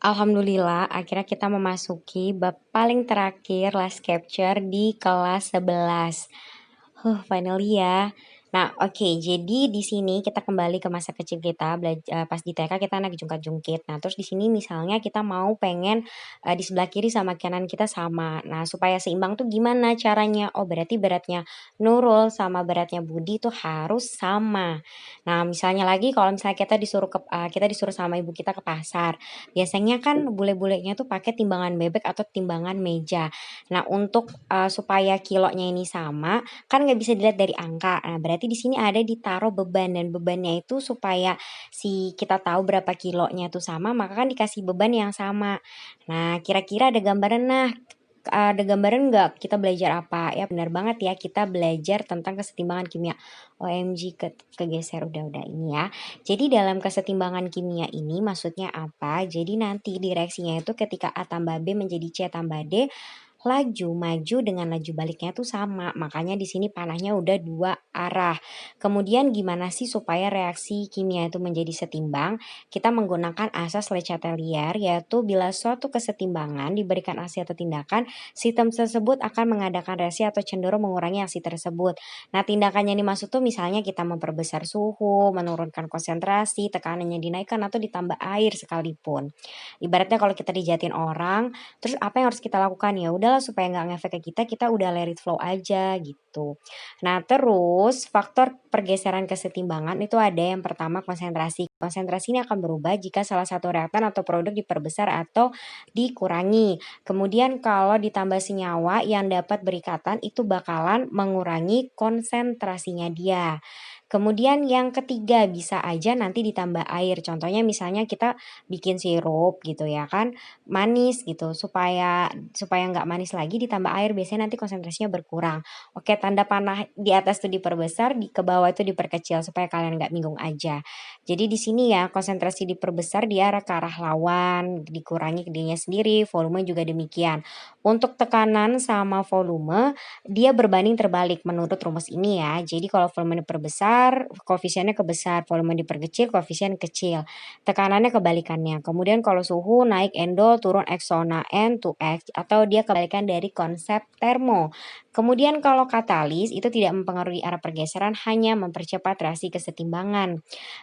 Alhamdulillah, akhirnya kita memasuki bab paling terakhir last capture di kelas 11. Finally ya. Nah, oke, jadi di sini kita kembali ke masa kecil kita, pas di TK kita anak jungkat-jungkit. Nah, terus di sini misalnya kita mau pengen di sebelah kiri sama kanan kita sama. Nah, supaya seimbang tuh gimana caranya? Oh, berarti beratnya Nurul sama beratnya Budi tuh harus sama. Nah, misalnya lagi kalau misalnya kita disuruh sama ibu kita ke pasar. Biasanya kan bule-bulenya tuh pakai timbangan bebek atau timbangan meja. Nah, untuk supaya kilonya ini sama, kan nggak bisa dilihat dari angka. Nah, berarti di sini ada ditaruh beban dan bebannya itu supaya si kita tahu berapa kilonya itu sama, maka kan dikasih beban yang sama. Nah, kira-kira ada gambaran nggak kita belajar apa? Ya benar banget ya, kita belajar tentang kesetimbangan kimia. OMG, kegeser udah ini ya. Jadi dalam kesetimbangan kimia ini maksudnya apa? Jadi nanti direksinya itu ketika A tambah B menjadi C tambah D, laju maju dengan laju baliknya tuh sama. Makanya di sini panahnya udah dua arah. Kemudian gimana sih supaya reaksi kimia itu menjadi setimbang? Kita menggunakan asas Le Chatelier, yaitu bila suatu kesetimbangan diberikan aksi atau tindakan, sistem tersebut akan mengadakan reaksi atau cenderung mengurangi aksi tersebut. Nah, tindakannya yang dimaksud tuh misalnya kita memperbesar suhu, menurunkan konsentrasi, tekanannya dinaikkan atau ditambah air sekalipun. Ibaratnya kalau kita dijatin orang, terus apa yang harus kita lakukan? Ya udahlah, supaya nggak ngefek ke kita udah let it flow aja gitu. Nah, terus faktor pergeseran kesetimbangan itu ada yang pertama konsentrasi. Konsentrasi ini akan berubah jika salah satu reaktan atau produk diperbesar atau dikurangi. Kemudian kalau ditambah senyawa yang dapat berikatan itu bakalan mengurangi konsentrasinya dia. Kemudian yang ketiga bisa aja nanti ditambah air. Contohnya misalnya kita bikin sirup gitu ya kan, manis gitu, supaya supaya nggak manis lagi ditambah air, biasanya nanti konsentrasinya berkurang. Oke, tanda panah di atas tuh diperbesar, ke bawah itu diperkecil supaya kalian nggak bingung aja. Jadi di sini ya konsentrasi diperbesar di arah ke arah lawan, dikurangi ke dirinya sendiri, volume juga demikian. Untuk tekanan sama volume dia berbanding terbalik menurut rumus ini ya. Jadi kalau volume diperbesar, koefisiennya kebesar, volume diperkecil, koefisien kecil. Tekanannya kebalikannya. Kemudian kalau suhu naik endo, turun exo. Nah, N to X atau dia kebalikan dari konsep termo. Kemudian kalau katalis itu tidak mempengaruhi arah pergeseran, hanya mempercepat reaksi kesetimbangan.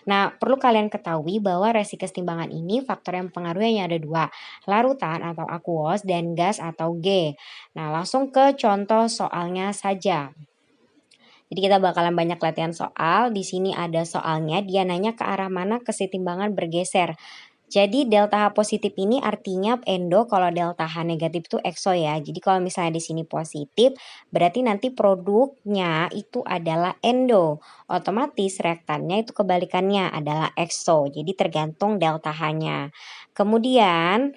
Nah, perlu kalian ketahui bahwa reaksi kesetimbangan ini faktor yang mempengaruhi hanya ada dua, larutan atau aqueous dan gas atau G. Nah, langsung ke contoh soalnya saja. Jadi kita bakalan banyak latihan soal. Di sini ada soalnya, dia nanya ke arah mana kesetimbangan bergeser. Jadi delta H positif ini artinya endo, kalau delta H negatif itu exo ya. Jadi kalau misalnya di sini positif, berarti nanti produknya itu adalah endo. Otomatis reaktannya itu kebalikannya adalah exo. Jadi tergantung delta H-nya. Kemudian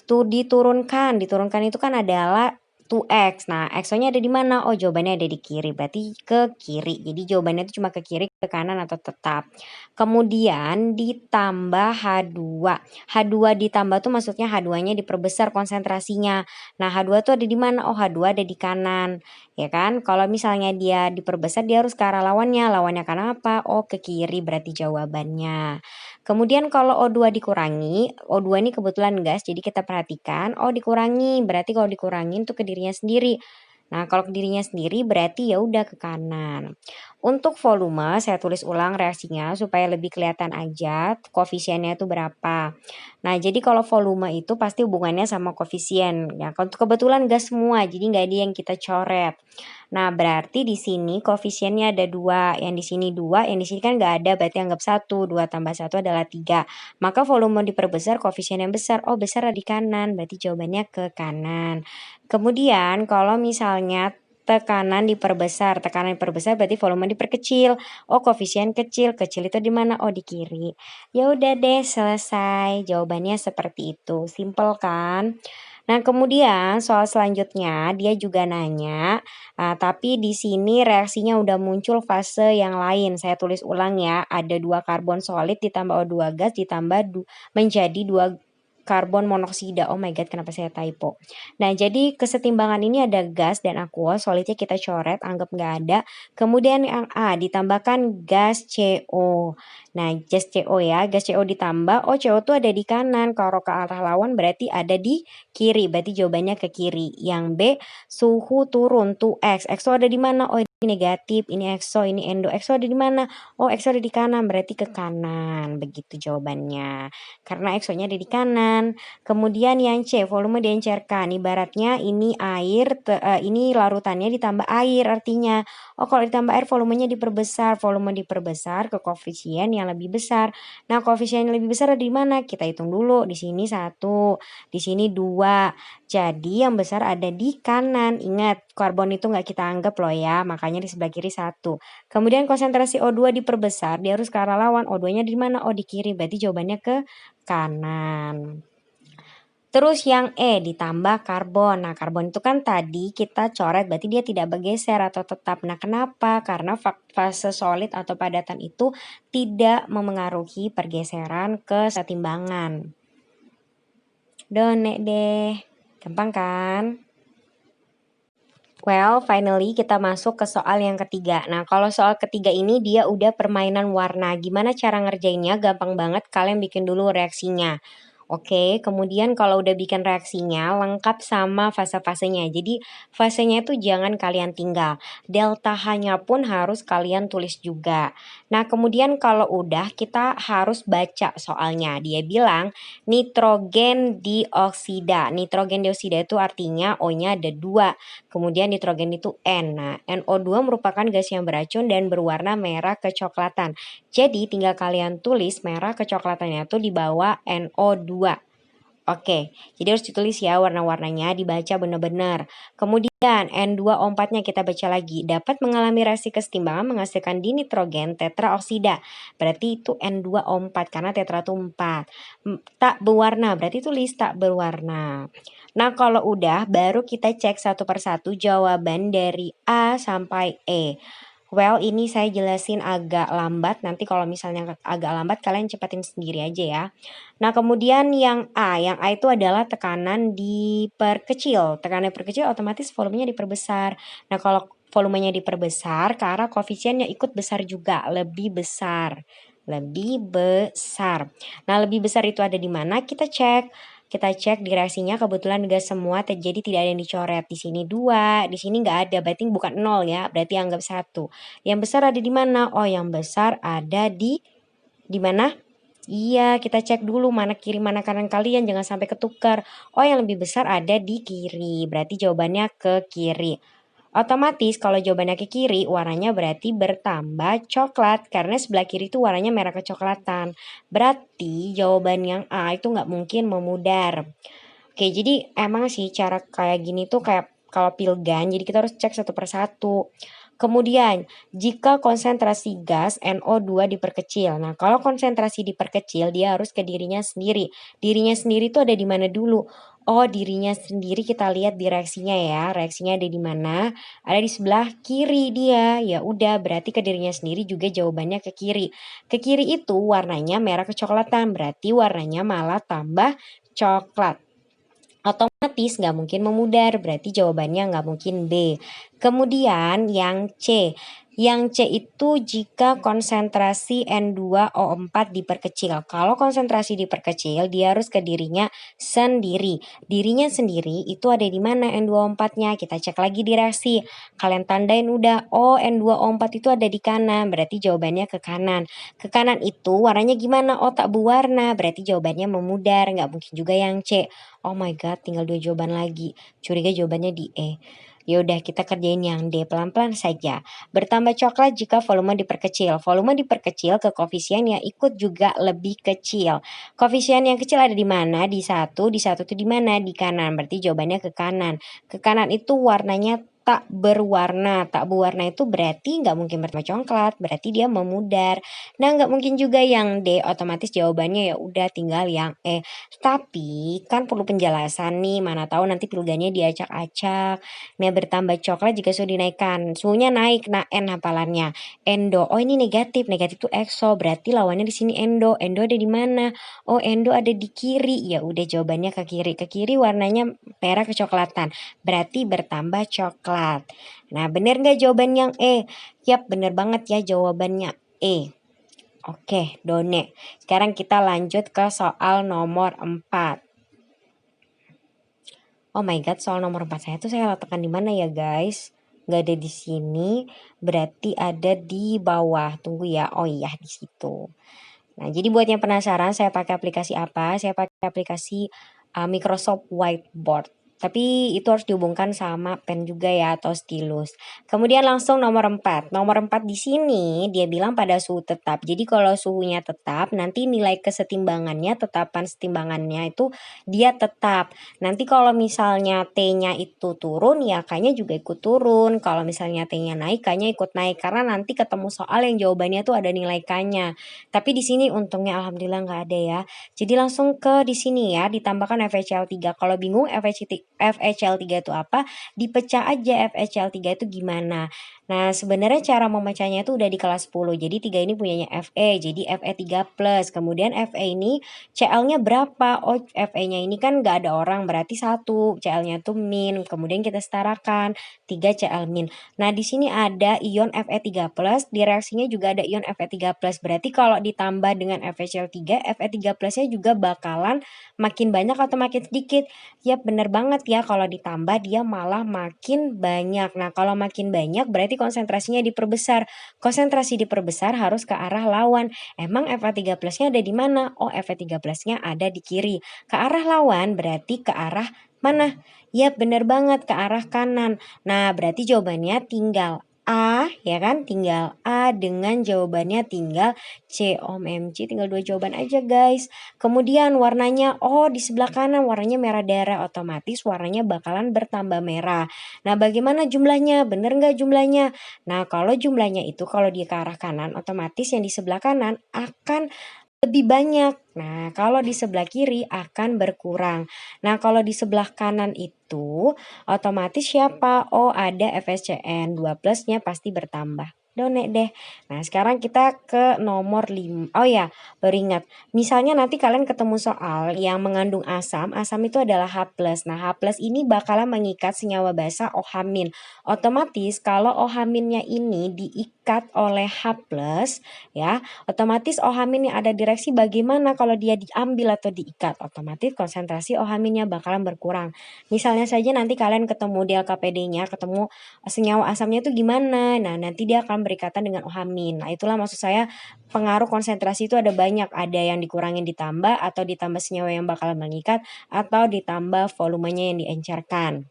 diturunkan itu kan adalah 2x. Nah, exo-nya ada di mana? Oh, jawabannya ada di kiri. Berarti ke kiri. Jadi jawabannya itu cuma ke kiri, ke kanan atau tetap. Kemudian ditambah H2. H2 ditambah tuh maksudnya H2-nya diperbesar konsentrasinya. Nah, H2 tuh ada di mana? Oh, H2 ada di kanan. Ya kan? Kalau misalnya dia diperbesar, dia harus ke arah lawannya. Lawannya karena apa? Oh, ke kiri berarti jawabannya. Kemudian kalau O2 dikurangi, O2 ini kebetulan gas, jadi kita perhatikan, oh dikurangi, berarti kalau dikurangin tuh ke dirinya sendiri. Nah, kalau ke dirinya sendiri berarti ya udah ke kanan. Untuk volume saya tulis ulang reaksinya supaya lebih kelihatan aja koefisiennya itu berapa. Nah, jadi kalau volume itu pasti hubungannya sama koefisien. Ya, kebetulan gas semua, jadi nggak ada yang kita coret. Nah, berarti di sini koefisiennya ada dua, yang di sini dua, yang di sini kan nggak ada, berarti anggap satu, 2 tambah 1 adalah 3. Maka volume diperbesar, koefisien yang besar, oh besar ada di kanan, berarti jawabannya ke kanan. Kemudian kalau misalnya tekanan diperbesar berarti volume diperkecil. Oh, koefisien kecil, kecil itu di mana? Oh, di kiri. Ya udah deh, selesai. Jawabannya seperti itu. Simple kan? Nah, kemudian soal selanjutnya dia juga nanya, tapi di sini reaksinya udah muncul fase yang lain. Saya tulis ulang ya, ada 2 karbon solid ditambah O2 gas ditambah menjadi 2 karbon monoksida. Oh my god, kenapa saya typo? Nah, jadi kesetimbangan ini ada gas dan aqua, solidnya kita coret, anggap nggak ada. Kemudian yang A, ditambahkan gas CO. Nah, gas CO ya, gas CO ditambah, oh CO tuh ada di kanan, kalau ke arah lawan berarti ada di kiri, berarti jawabannya ke kiri. Yang B, suhu turun, tuh X. X tuh ada di mana? Oh, ini negatif, ini exo, ini endo. Exo ada di mana? Oh, exo ada di kanan, berarti ke kanan. Begitu jawabannya. Karena exo-nya ada di kanan. Kemudian yang C, volume diencerkan. Ibaratnya ini air, ini larutannya ditambah air artinya. Oh, kalau ditambah air volumenya diperbesar. Volume diperbesar ke koefisien yang lebih besar. Nah, koefisien yang lebih besar ada di mana? Kita hitung dulu. Di sini 1, di sini 2. Jadi yang besar ada di kanan. Ingat, karbon itu nggak kita anggap loh ya. Makanya di sebelah kiri 1. Kemudian konsentrasi O2 diperbesar, dia harus ke arah lawan. O2-nya di mana? Oh, di kiri. Berarti jawabannya ke kanan. Terus yang E, ditambah karbon. Nah, karbon itu kan tadi kita coret, berarti dia tidak bergeser atau tetap. Nah, kenapa? Karena fase solid atau padatan itu tidak memengaruhi pergeseran kesetimbangan. Donek deh. Gampang kan? Well, finally kita masuk ke soal yang ketiga. Nah, kalau soal ketiga ini dia udah permainan warna. Gimana cara ngerjainnya? Gampang banget, kalian bikin dulu reaksinya. Oke, kemudian kalau udah bikin reaksinya lengkap sama fase-fasenya. Jadi fasenya itu jangan kalian tinggal. Delta H-nya pun harus kalian tulis juga. Nah, kemudian kalau udah kita harus baca soalnya. Dia bilang nitrogen dioksida. Nitrogen dioksida itu artinya O-nya ada 2. Kemudian nitrogen itu N. Nah, NO2 merupakan gas yang beracun dan berwarna merah kecoklatan. Jadi tinggal kalian tulis merah kecoklatannya itu di bawah NO2. Oke, jadi harus ditulis ya warna-warnanya, dibaca benar-benar. Kemudian N2O4-nya kita baca lagi. Dapat mengalami reaksi kesetimbangan menghasilkan dinitrogen tetraoksida. Berarti itu N2O4 karena tetra itu 4. Tak berwarna, berarti tulis tak berwarna. Nah, kalau udah baru kita cek satu persatu jawaban dari A sampai E. Well, ini saya jelasin agak lambat. Nanti kalau misalnya agak lambat, kalian cepatin sendiri aja ya. Nah, kemudian yang A itu adalah tekanan diperkecil. Tekanan diperkecil otomatis volumenya diperbesar. Nah, kalau volumenya diperbesar, ke arah koefisiennya ikut besar juga, lebih besar. Lebih besar. Nah, lebih besar itu ada di mana? Kita cek. Kita cek di reaksinya kebetulan gas semua, jadi tidak ada yang dicoret. Di sini 2, di sini nggak ada, berarti bukan 0 ya, berarti anggap 1. Yang besar ada di mana? Oh, yang besar ada di mana? Iya, kita cek dulu mana kiri mana kanan kalian, jangan sampai ketukar. Oh, yang lebih besar ada di kiri, berarti jawabannya ke kiri. Otomatis kalau jawabannya ke kiri, warnanya berarti bertambah coklat. Karena sebelah kiri itu warnanya merah kecoklatan. Berarti jawaban yang A itu nggak mungkin memudar. Oke, jadi emang sih cara kayak gini tuh kayak kalau pilgan, jadi kita harus cek satu persatu. Kemudian, jika konsentrasi gas NO2 diperkecil. Nah, kalau konsentrasi diperkecil, dia harus ke dirinya sendiri. Dirinya sendiri itu ada di mana dulu? Oh, dirinya sendiri kita lihat di reaksinya ya. Reaksinya ada di mana? Ada di sebelah kiri dia. Ya udah, berarti ke dirinya sendiri juga jawabannya ke kiri. Ke kiri itu warnanya merah kecoklatan, berarti warnanya malah tambah coklat. Otomatis nggak mungkin memudar, berarti jawabannya nggak mungkin B. Kemudian yang C. Yang C itu jika konsentrasi N2O4 diperkecil. Kalau konsentrasi diperkecil, dia harus ke dirinya sendiri. Dirinya sendiri itu ada di mana N2O4-nya? Kita cek lagi di reaksi. Kalian tandain udah, oh N2O4 itu ada di kanan, berarti jawabannya ke kanan. Ke kanan itu warnanya gimana? Oh tak berwarna, berarti jawabannya memudar, nggak mungkin juga yang C. Oh my god, tinggal 2 jawaban lagi. Curiga jawabannya di E. Yaudah kita kerjain yang D pelan-pelan saja. Bertambah coklat jika volume diperkecil. Volume diperkecil ke koefisien yang ikut juga lebih kecil. Koefisien yang kecil ada di mana? Di 1 itu di mana? Di kanan. Berarti jawabannya ke kanan. Ke kanan itu warnanya tak berwarna. Tak berwarna itu berarti nggak mungkin bertambah coklat, berarti dia memudar. Nah, nggak mungkin juga yang D, otomatis jawabannya ya udah tinggal yang E. Tapi kan perlu penjelasan nih, mana tahu nanti pilganya diacak-acak. Nah, bertambah coklat jika suhu dinaikkan. Suhunya naik, nah N hafalannya. Endo, oh ini negatif, negatif itu exo, berarti lawannya di sini endo. Endo ada di mana? Oh, endo ada di kiri. Ya udah jawabannya ke kiri. Ke kiri warnanya merah kecoklatan. Berarti bertambah coklat. Nah, bener nggak jawaban yang E? Yap, bener banget ya jawabannya E. Oke, Done. Sekarang kita lanjut ke soal nomor 4. Oh my god, soal nomor 4 saya tuh saya letakkan di mana ya, guys? Nggak ada di sini, berarti ada di bawah. Tunggu ya. Oh iya, di situ. Nah, jadi buat yang penasaran saya pakai aplikasi apa? Saya pakai aplikasi Microsoft Whiteboard. Tapi itu harus dihubungkan sama pen juga ya atau stylus. Kemudian langsung nomor 4. Nomor 4 di sini dia bilang pada suhu tetap. Jadi kalau suhunya tetap, nanti nilai kesetimbangannya, tetapan setimbangannya itu dia tetap. Nanti kalau misalnya T-nya itu turun, ya K-nya juga ikut turun. Kalau misalnya T-nya naik, K-nya ikut naik. Karena nanti ketemu soal yang jawabannya tuh ada nilai K-nya. Tapi di sini untungnya alhamdulillah nggak ada ya. Jadi langsung ke di sini ya, ditambahkan FHCl3. Kalau bingung FHCl3 itu apa? Dipecah aja FHCl3 itu gimana. Nah, sebenarnya cara memecahnya itu udah di kelas 10. Jadi 3 ini punyanya Fe, jadi Fe3+. Kemudian Fe ini Cl-nya berapa? Oh, Fe-nya ini kan nggak ada orang, berarti 1. Cl-nya tuh min. Kemudian kita setarakan 3 Cl min. Nah, di sini ada ion Fe3+, di reaksinya juga ada ion Fe3+. Berarti kalau ditambah dengan FeCl3, Fe3+-nya juga bakalan makin banyak atau makin sedikit? Ya, bener banget ya, kalau ditambah dia malah makin banyak. Nah, kalau makin banyak berarti konsentrasinya diperbesar. Konsentrasi diperbesar harus ke arah lawan. Emang Fe3+-nya ada di mana? Oh, Fe3+-nya ada di kiri. Ke arah lawan berarti ke arah mana? Ya, bener banget ke arah kanan. Nah, berarti jawabannya tinggal A, ya kan? Tinggal A dengan jawabannya tinggal C. OMG, tinggal 2 jawaban aja, guys. Kemudian warnanya, oh di sebelah kanan warnanya merah darah, otomatis warnanya bakalan bertambah merah. Nah, bagaimana jumlahnya? Bener nggak jumlahnya? Nah, kalau jumlahnya itu kalau dia ke arah kanan, otomatis yang di sebelah kanan akan lebih banyak. Nah, kalau di sebelah kiri akan berkurang. Nah, kalau di sebelah kanan itu otomatis siapa? Oh, ada FSCN. 2 plusnya pasti bertambah. Donek deh. Nah, sekarang kita ke nomor 5. Oh ya, baru ingat. Misalnya nanti kalian ketemu soal yang mengandung asam. Asam itu adalah H+. Nah, H+ ini bakalan mengikat senyawa basa OH-. Otomatis kalau OH-nya ini diikat oleh H+, ya, otomatis OH- yang ada di reaksi bagaimana kalau dia diambil atau diikat? Otomatis konsentrasi OH- bakalan berkurang. Misalnya saja nanti kalian ketemu di LKPD-nya, ketemu senyawa asamnya itu gimana? Nah, nanti dia akan berikatan dengan OH-. Nah, itulah maksud saya pengaruh konsentrasi itu ada banyak. Ada yang dikurangin ditambah, atau ditambah senyawa yang bakalan mengikat, atau ditambah volumenya yang diencerkan.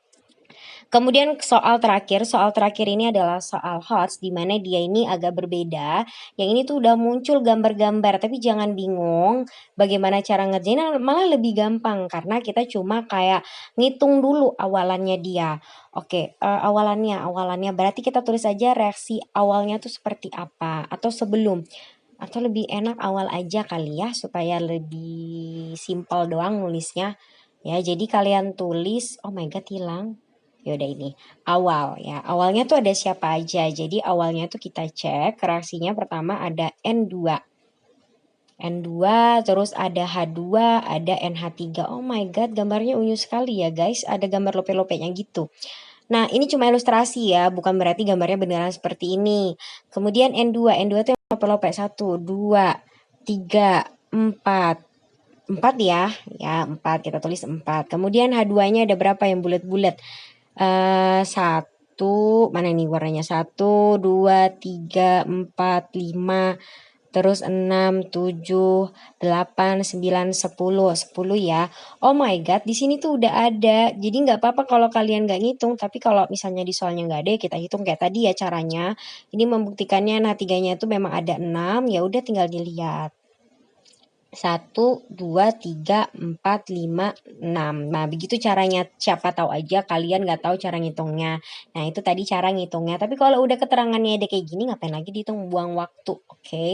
Kemudian soal terakhir ini adalah soal HOTS, di mana dia ini agak berbeda. Yang ini tuh udah muncul gambar-gambar, tapi jangan bingung bagaimana cara ngerjainnya, malah lebih gampang karena kita cuma kayak ngitung dulu awalannya dia. Oke, awalannya berarti kita tulis aja reaksi awalnya tuh seperti apa atau sebelum. Atau lebih enak awal aja kali ya supaya lebih simpel doang nulisnya. Ya, jadi kalian tulis, oh my god hilang. Yaudah ini awal ya. Awalnya tuh ada siapa aja. Jadi awalnya tuh kita cek reaksinya pertama ada N2. N2 terus ada H2, ada NH3. Oh my god, gambarnya unyu sekali ya guys. Ada gambar lope-lopenya gitu. Nah, ini cuma ilustrasi ya, bukan berarti gambarnya beneran seperti ini. Kemudian N2 itu yang lope-lope 1, 2, 3, 4. 4 ya. Ya, 4 kita tulis 4. Kemudian H2-nya ada berapa yang bulat-bulat? 1, mana nih warnanya? 1, 2, 3, 4, 5, terus 6, 7, 8, 9, 10, 10 ya. Oh my god, di sini tuh udah ada. Jadi nggak apa-apa kalau kalian nggak ngitung, tapi kalau misalnya di soalnya nggak ada, ya kita hitung kayak tadi ya caranya. Ini membuktikannya, nah 3-nya itu memang ada 6, ya udah tinggal dilihat. 1, 2, 3, 4, 5, 6. Nah, begitu caranya. Siapa tahu aja kalian nggak tahu cara ngitungnya. Nah, itu tadi cara ngitungnya. Tapi kalau udah keterangannya ada kayak gini, ngapain lagi dihitung, buang waktu, oke?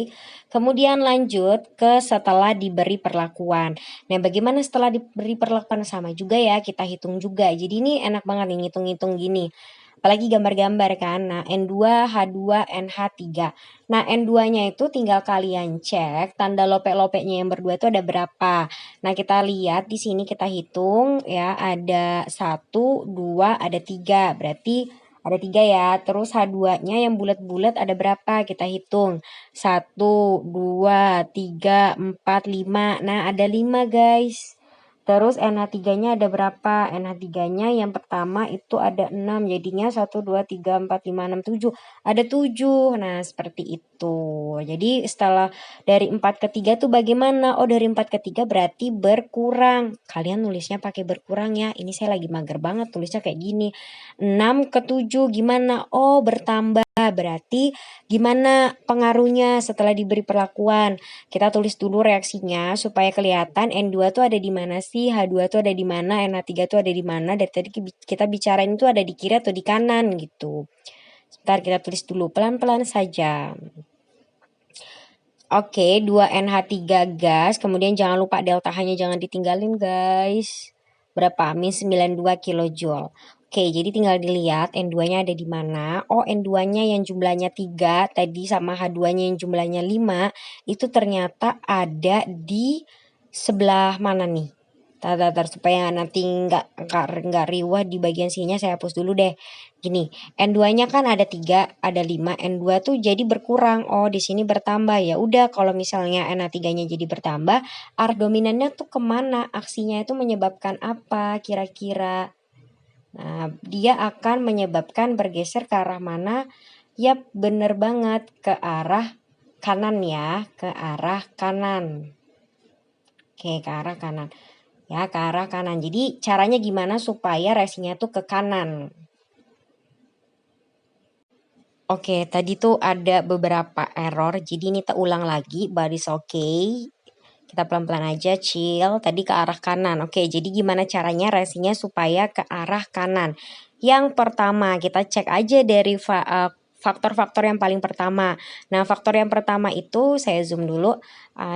Kemudian lanjut ke setelah diberi perlakuan. Nah, bagaimana setelah diberi perlakuan? Sama juga ya, kita hitung juga. Jadi ini enak banget nih ngitung-ngitung gini. Apalagi gambar-gambar kan. Nah, N2, H2, NH3. Nah, N2-nya itu tinggal kalian cek tanda lope-lopeknya yang berdua itu ada berapa. Nah, kita lihat di sini kita hitung ya, ada 1, 2, ada 3. Berarti ada 3 ya. Terus H2-nya yang bulat-bulat ada berapa? Kita hitung. 1, 2, 3, 4, 5. Nah, ada 5 guys. Terus NH3-nya ada berapa? NH3-nya yang pertama itu ada 6. Jadinya 1, 2, 3, 4, 5, 6, 7. Ada 7. Nah, seperti itu. Jadi setelah dari 4 ke 3 tuh bagaimana? Oh, dari 4 ke 3 berarti berkurang. Kalian nulisnya pakai berkurang ya. Ini saya lagi mager banget tulisnya kayak gini. 6 ke 7 gimana? Oh, bertambah. Berarti gimana pengaruhnya setelah diberi perlakuan? Kita tulis dulu reaksinya supaya kelihatan N2 tuh ada di mana sih, H2 tuh ada di mana, NH3 tuh ada di mana. Dari tadi kita bicarain itu ada di kiri atau di kanan gitu. Sebentar kita tulis dulu pelan-pelan saja. Oke, 2NH3 gas, kemudian jangan lupa delta H-nya jangan ditinggalin guys. Berapa? Min 92 kilojoule. Oke, jadi tinggal dilihat N2-nya ada di mana. Oh, N2-nya yang jumlahnya 3 tadi sama H2-nya yang jumlahnya 5 itu ternyata ada di sebelah mana nih? Tar, supaya nanti nggak riwah di bagian sininya saya hapus dulu deh. Gini, N2-nya kan ada 3, ada 5, N2 tuh jadi berkurang. Oh, di sini bertambah. Ya udah, kalau misalnya NH3-nya jadi bertambah, arah dominannya tuh kemana? Aksinya itu menyebabkan apa kira-kira? Nah, dia akan menyebabkan bergeser ke arah mana? Yap, bener banget, ke arah kanan ya, ke arah kanan. Oke, ke arah kanan. Ya, ke arah kanan. Jadi caranya gimana supaya reaksinya tuh ke kanan? Oke, tadi tuh ada beberapa error. Jadi ini kita ulang lagi, baris oke. Kita pelan-pelan aja, chill. Tadi ke arah kanan. Oke, jadi gimana caranya reaksinya supaya ke arah kanan? Yang pertama, kita cek aja dari faktor-faktor yang paling pertama. Nah, faktor yang pertama itu saya zoom dulu.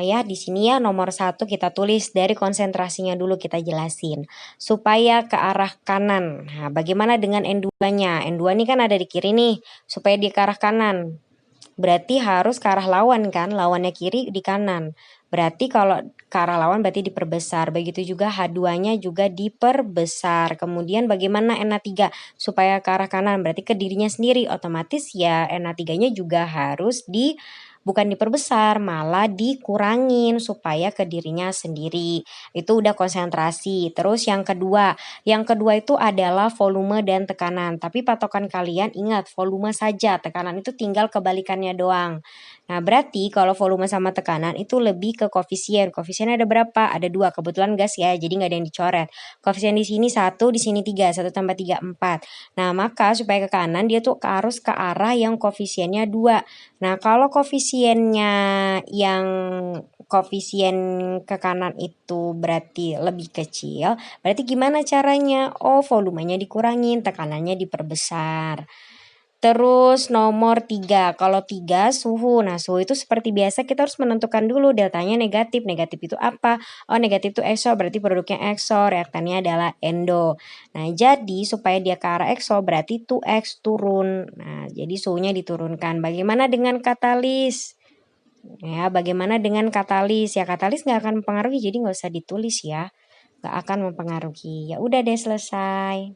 Ya, di sini ya nomor 1 kita tulis dari konsentrasinya dulu kita jelasin. Supaya ke arah kanan. Nah, bagaimana dengan N2-nya? N2 ini kan ada di kiri nih. Supaya dia ke arah kanan. Berarti harus ke arah lawan kan, lawannya kiri di kanan. Berarti kalau ke arah lawan berarti diperbesar. Begitu juga H2-nya juga diperbesar. Kemudian bagaimana NH3 supaya ke arah kanan? Berarti ke dirinya sendiri. Otomatis ya NH3-nya juga harus bukan diperbesar, malah dikurangin supaya ke dirinya sendiri. Itu udah konsentrasi. Terus yang kedua itu adalah volume dan tekanan. Tapi patokan kalian ingat volume saja, tekanan itu tinggal kebalikannya doang. Nah, berarti kalau volume sama tekanan itu lebih ke koefisien. Koefisiennya ada berapa? Ada 2. Kebetulan gas ya, jadi nggak ada yang dicoret. Koefisien di sini 1, di sini 3. 1 tambah 3, 4. Nah, maka supaya ke kanan dia tuh harus ke arah yang koefisiennya 2. Nah, kalau koefisien ke kanan itu berarti lebih kecil, berarti gimana caranya? Oh, volumenya dikurangin, tekanannya diperbesar. Terus nomor 3, kalau 3 suhu. Nah, suhu itu seperti biasa kita harus menentukan dulu deltanya negatif. Negatif itu apa? Oh, negatif itu exo, berarti produknya exo, reaktannya adalah endo. Nah, jadi supaya dia ke arah exo berarti 2x turun. Nah, jadi suhunya diturunkan. Bagaimana dengan katalis? Ya, bagaimana dengan katalis? Ya, katalis nggak akan mempengaruhi, jadi nggak usah ditulis ya. Nggak akan mempengaruhi. Ya udah deh, selesai.